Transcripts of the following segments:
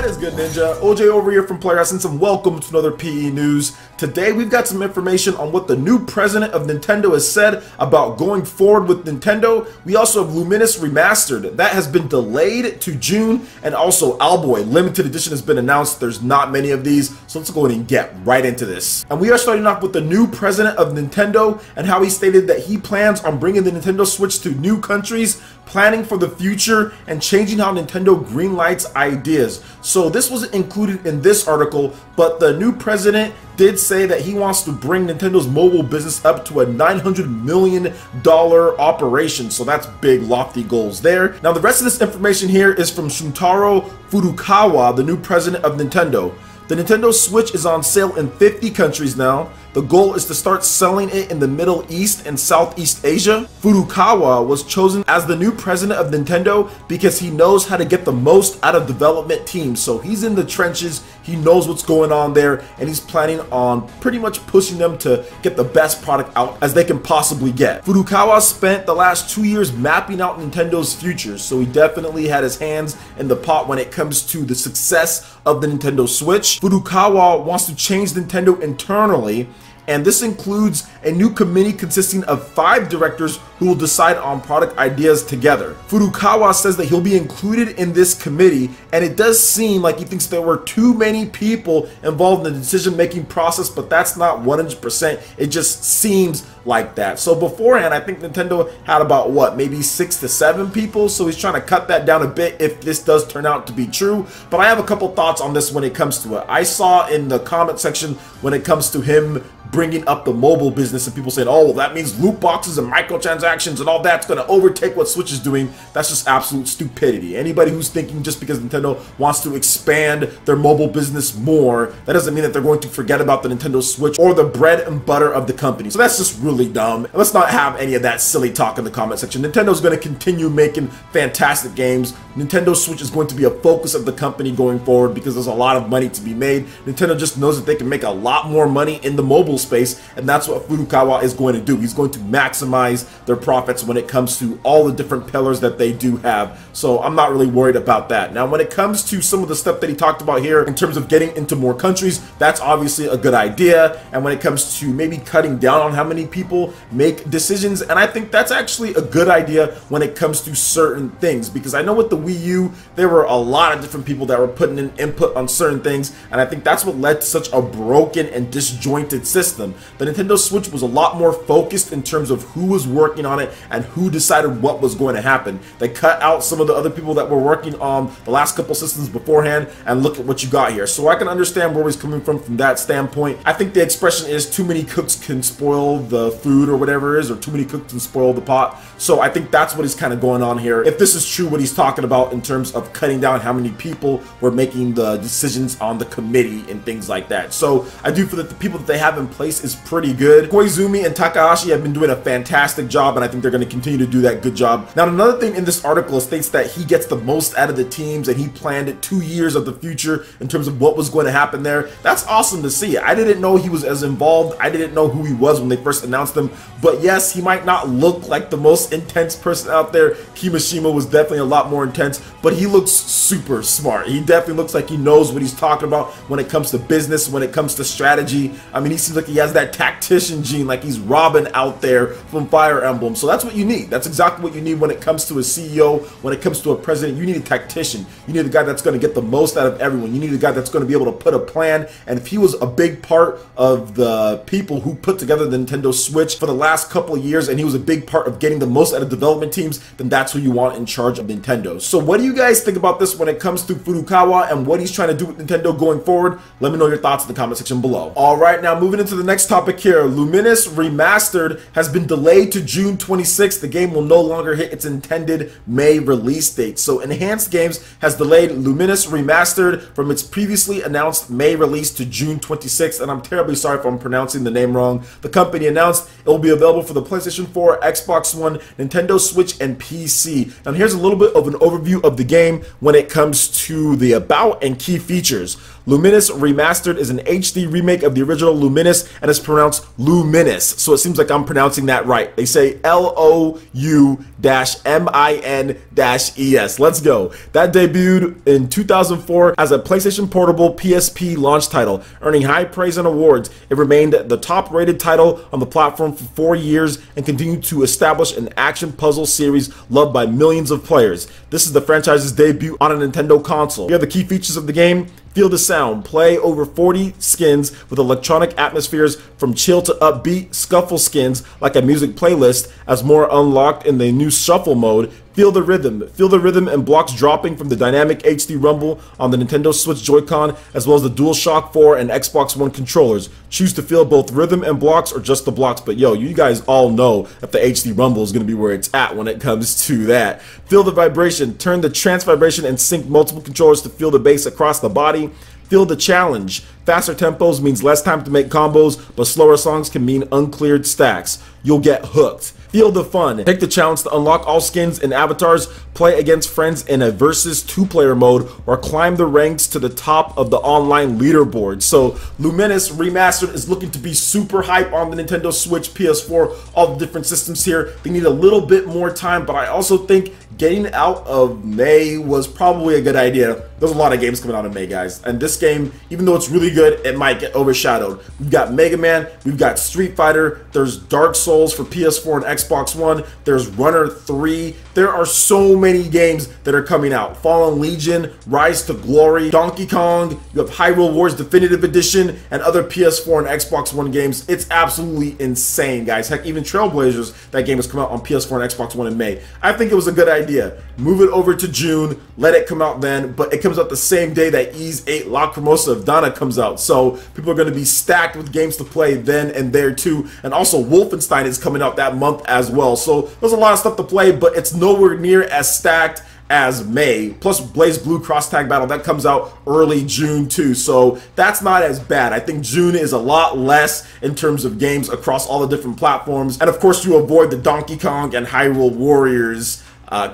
What is good, Ninja? OJ over here from Player Essence, and welcome to another PE News. Today we've got some information on what the new president of Nintendo has said about going forward with Nintendo. We also have Lumines Remastered. That has been delayed to June, and also Owlboy limited edition has been announced. There's not many of these, so let's go ahead and get right into this. And we are starting off with the new president of Nintendo and how he stated that he plans on bringing the Nintendo Switch to new countries, planning for the future, and changing how Nintendo greenlights ideas. So this wasn't included in this article, but the new president did say that he wants to bring Nintendo's mobile business up to a $900 million operation. So that's big, lofty goals there. Now the rest of this information here is from Shuntaro Furukawa, the new president of Nintendo. The Nintendo Switch is on sale in 50 countries now. The goal is to start selling it in the Middle East and Southeast Asia. Furukawa was chosen as the new president of Nintendo because he knows how to get the most out of development teams. So he's in the trenches, he knows what's going on there, and he's planning on pretty much pushing them to get the best product out as they can possibly get. Furukawa spent the last 2 years mapping out Nintendo's future, so he definitely had his hands in the pot when it comes to the success of the Nintendo Switch. Furukawa wants to change Nintendo internally, and this includes a new committee consisting of 5 directors who will decide on product ideas together. Furukawa says that he'll be included in this committee, and it does seem like he thinks there were too many people involved in the decision-making process, but that's not 100%. It just seems like that. So beforehand, I think Nintendo had about, what, maybe 6 to 7 people, so he's trying to cut that down a bit if this does turn out to be true. But I have a couple thoughts on this when it comes to it. I saw in the comment section when it comes to him bringing up the mobile business and people saying, oh, well, that means loot boxes and microtransactions and all that's going to overtake what Switch is doing. That's just absolute stupidity. Anybody who's thinking just because Nintendo wants to expand their mobile business more, that doesn't mean that they're going to forget about the Nintendo Switch or the bread and butter of the company. So that's just really dumb. And let's not have any of that silly talk in the comment section. Nintendo's going to continue making fantastic games. Nintendo Switch is going to be a focus of the company going forward because there's a lot of money to be made. Nintendo just knows that they can make a lot more money in the mobile space, and that's what Furukawa is going to do. He's going to maximize their profits when it comes to all the different pillars that they do have. So I'm not really worried about that. Now, when it comes to some of the stuff that he talked about here in terms of getting into more countries, that's obviously a good idea. And when it comes to maybe cutting down on how many people make decisions, and I think that's actually a good idea when it comes to certain things, because I know with the Wii U, there were a lot of different people that were putting in input on certain things, and I think that's what led to such a broken and disjointed system. The Nintendo Switch was a lot more focused in terms of who was working on it and who decided what was going to happen. They cut out some of the other people that were working on the last couple systems beforehand, and look at what you got here. So I can understand where he's coming from that standpoint. I think the expression is too many cooks can spoil the food or whatever it is, or too many cooks can spoil the pot. So I think that's what is kind of going on here. If this is true, what he's talking about in terms of cutting down how many people were making the decisions on the committee and things like that. So I do feel that the people that they have in place is pretty good. Koizumi and Takahashi have been doing a fantastic job, and I think they're going to continue to do that good job. Now, another thing in this article states that he gets the most out of the teams, and he planned it 2 years of the future in terms of what was going to happen there. That's awesome to see. I didn't know he was as involved. I didn't know who he was when they first announced him, but yes, he might not look like the most intense person out there. Kimishima was definitely a lot more intense, but he looks super smart. He definitely looks like he knows what he's talking about when it comes to business, when it comes to strategy. I mean, he seems like he has that tactician gene, like he's Robin out there from Fire Emblem. So that's what you need. That's exactly what you need when it comes to a CEO, when it comes to a president. You need a tactician. You need a guy that's going to get the most out of everyone. You need a guy that's going to be able to put a plan. And if he was a big part of the people who put together the Nintendo Switch for the last couple of years, and he was a big part of getting the most out of development teams, then that's who you want in charge of Nintendo. So what do you guys think about this when it comes to Furukawa and what he's trying to do with Nintendo going forward? Let me know your thoughts in the comment section below. All right, now moving into the next topic here. Lumines Remastered has been delayed to June 26th. The game will no longer hit its intended May release date. So Enhanced Games has delayed Lumines Remastered from its previously announced May release to June 26th, and I'm terribly sorry if I'm pronouncing the name wrong. The company announced it will be available for the PlayStation 4, Xbox One, Nintendo Switch, and PC. Now here's a little bit of an overview of the game when it comes to the about and key features. Lumines Remastered is an HD remake of the original Lumines and is pronounced Luminous. So it seems like I'm pronouncing that right. They say LOU-MIN-ES. Let's go. That debuted in 2004 as a PlayStation Portable PSP launch title, earning high praise and awards. It remained the top-rated title on the platform for 4 years and continued to establish an action puzzle series loved by millions of players. This is the franchise's debut on a Nintendo console. Here are the key features of the game. Feel the sound. Play over 40 skins with electronic atmospheres from chill to upbeat scuffle skins like a music playlist as more unlocked in the new shuffle mode. Feel the rhythm. Feel the rhythm and blocks dropping from the dynamic HD rumble on the Nintendo Switch Joy-Con as well as the DualShock 4 and Xbox One controllers. Choose to feel both rhythm and blocks or just the blocks, but yo, you guys all know that the HD rumble is going to be where it's at when it comes to that. Feel the vibration. Turn the trance vibration and sync multiple controllers to feel the bass across the body. Feel the challenge. Faster tempos means less time to make combos, but slower songs can mean uncleared stacks. You'll get hooked. Feel the fun. Take the challenge to unlock all skins and avatars, play against friends in a versus 2-player mode, or climb the ranks to the top of the online leaderboard. So Lumines Remastered is looking to be super hype on the Nintendo Switch, PS4, all the different systems here. They need a little bit more time, but I also think getting out of May was probably a good idea. There's a lot of games coming out in May, guys, and this game, even though it's really good, it might get overshadowed. We've got Mega Man, we've got Street Fighter, there's Dark Souls for PS4 and Xbox One, there's Runner 3. There are so many games that are coming out. Fallen Legion, Rise to Glory, Donkey Kong, you have Hyrule Wars Definitive Edition, and other PS4 and Xbox One games. It's absolutely insane, guys. Heck, even Trailblazers, that game has come out on PS4 and Xbox One in May. I think it was a good idea. Move it over to June, let it come out then, but it comes out the same day that Ys 8 La Cremosa of Dana comes out, so people are going to be stacked with games to play then and there too. And also Wolfenstein is coming out that month as well, so there's a lot of stuff to play, but it's nowhere near as stacked as May. Plus Blaze Blue Cross Tag Battle, that comes out early June too, so that's not as bad. I think June is a lot less in terms of games across all the different platforms, and of course you avoid the Donkey Kong and Hyrule Warriors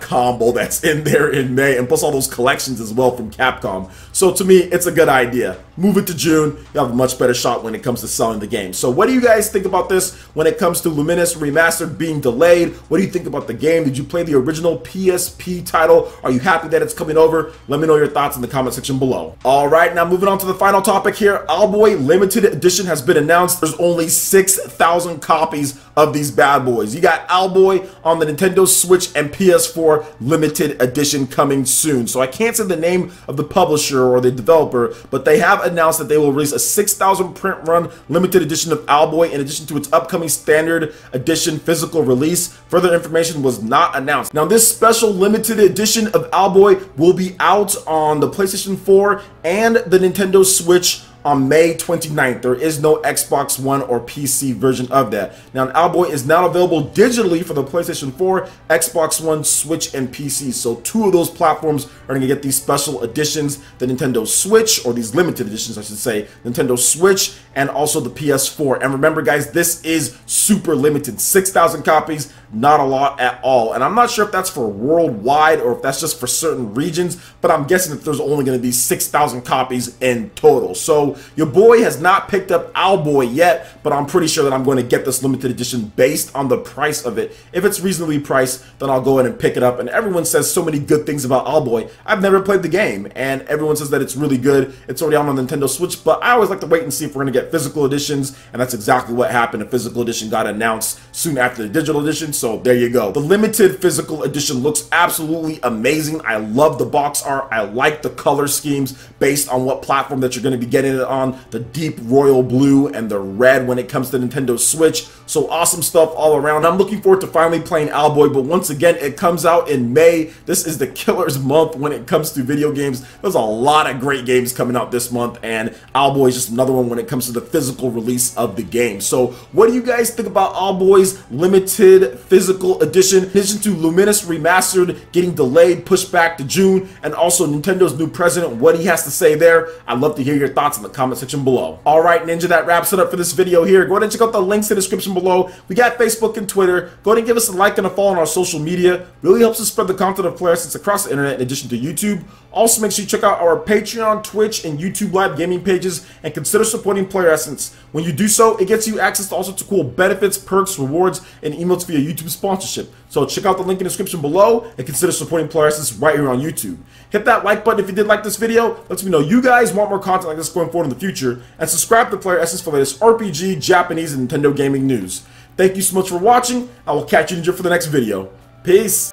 combo that's in there in May, and plus all those collections as well from Capcom. So to me, it's a good idea. Move it to June, you have a much better shot when it comes to selling the game. So what do you guys think about this when it comes to Lumines Remastered being delayed? What do you think about the game? Did you play the original PSP title? Are you happy that it's coming over? Let me know your thoughts in the comment section below. Alright, now moving on to the final topic here. Owlboy Limited Edition has been announced. There's only 6,000 copies of these bad boys. You got Owlboy on the Nintendo Switch and PS4 Limited Edition coming soon. So I can't say the name of the publisher or the developer, but they have announced that they will release a 6,000 print run limited edition of Owlboy in addition to its upcoming standard edition physical release. Further information was not announced. Now this special limited edition of Owlboy will be out on the PlayStation 4 and the Nintendo Switch on May 29th. There is no Xbox One or PC version of that. Now, Owlboy is now available digitally for the PlayStation 4, Xbox One, Switch, and PC. So 2 of those platforms are going to get these special editions, the Nintendo Switch, or these limited editions, I should say, Nintendo Switch, and also the PS4. And remember, guys, this is super limited. 6,000 copies, not a lot at all. And I'm not sure if that's for worldwide or if that's just for certain regions, but I'm guessing that there's only going to be 6,000 copies in total. So your boy has not picked up Owlboy yet, but I'm pretty sure that I'm going to get this limited edition based on the price of it. If it's reasonably priced, then I'll go ahead and pick it up. And everyone says so many good things about Owlboy. I've never played the game, and everyone says that it's really good. It's already on the Nintendo Switch, but I always like to wait and see if we're going to get physical editions, and that's exactly what happened. A physical edition got announced soon after the digital edition, so there you go. The limited physical edition looks absolutely amazing. I love the box art. I like the color schemes based on what platform that you're going to be getting it on. The deep royal blue and the red when it comes to Nintendo Switch. So awesome stuff all around. I'm looking forward to finally playing Owlboy, but once again, it comes out in May. This is the killer's month when it comes to video games. There's a lot of great games coming out this month, and Owlboy is just another one when it comes to the physical release of the game. So what do you guys think about Owlboy's limited physical edition? In addition to Lumines Remastered getting delayed, pushed back to June, and also Nintendo's new president, what he has to say there, I'd love to hear your thoughts in the comment section below. Alright, Ninja, that wraps it up for this video here. Go ahead and check out the links in the description below below. We got Facebook and Twitter. Go ahead and give us a like and a follow on our social media. Really helps us spread the content of Player Essence across the internet in addition to YouTube. Also, make sure you check out our Patreon, Twitch, and YouTube Live gaming pages and consider supporting Player Essence. When you do so, it gets you access to all sorts of cool benefits, perks, rewards, and emotes via YouTube sponsorship. So check out the link in the description below and consider supporting Player Essence right here on YouTube. Hit that like button if you did like this video. Lets me know you guys want more content like this going forward in the future. And subscribe to Player Essence for the latest RPG, Japanese, and Nintendo gaming news. Thank you so much for watching. I will catch you for the next video. Peace.